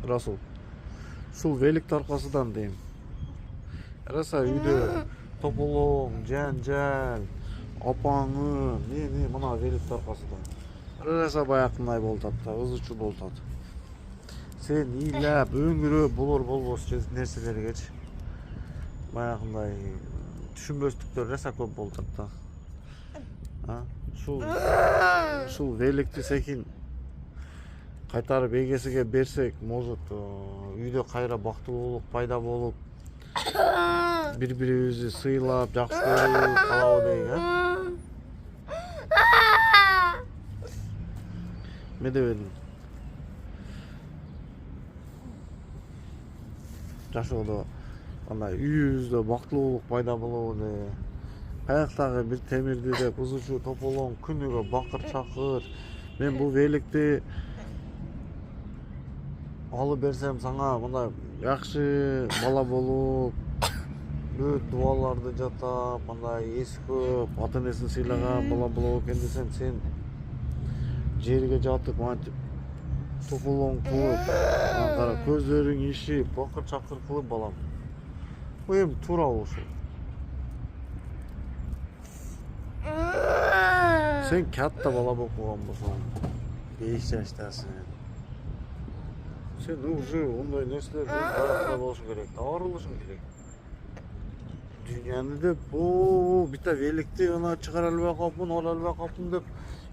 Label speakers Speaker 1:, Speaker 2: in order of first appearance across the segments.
Speaker 1: Расул. Ушул великтин аркасынан дейм. Раса үйдө тополоң, жанжал, апаңы, не мына великтин аркасынан. Раса баякындай болуп атат да, ызычуу болуп атат. Сен ыйлап, өңүрөп болор болбос нерселергечи баягындай түшүнбөстүктөр раса көп болуп атат да. Ушул великти секин кайтарып эгесиге берсек, может үйдө кайра бактылуулук пайда болуп, бири-бирибизди сыйлап, жакшы көрүп калабы дейм, Эмне дебедиң? Жашоодо андай үйүбүздө бактылуулук пайда болобу де. Каяктагы бир темирди деп ызычуу тополоң күнүгө бакыр чакыр. Мен бул великти алып берсем сага мындай жакшы бала болуп, бүт дубаларды жатап, мындай эси көп, ата энесин сыйлаган бала болот экен десем, сен жерге жатып антип тополоң кылып, кара көздөрүң ишип, бакыр чакыр кылып балам. Бул эми туурабы ушул? Сен катта бала болуп калган болсоң, 5 жаштасың. Сен уже ондай нерселерден баракта болушуң керек, арылышың керек. Дүйнөнү деп, бите великти ана чыгара албай калыпмын, ала албай калыпмын деп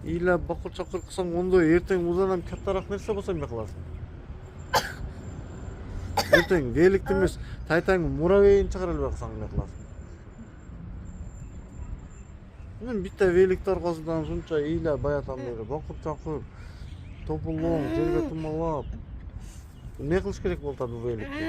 Speaker 1: ыйлап бакыр чакыр кылсаң, ондо эртең мындан каттараак нерсе болсо эмне кыласың? Эртең великти эмес, тайтаңдын муравейин чыгара албай калсаң эмне кыласың? Мен бите великти аркасынан ушунча ыйлап баятан бери бакыр чакыр, тополоң жерге тумалап. Эмне кылыш керек болуп атат бул великти?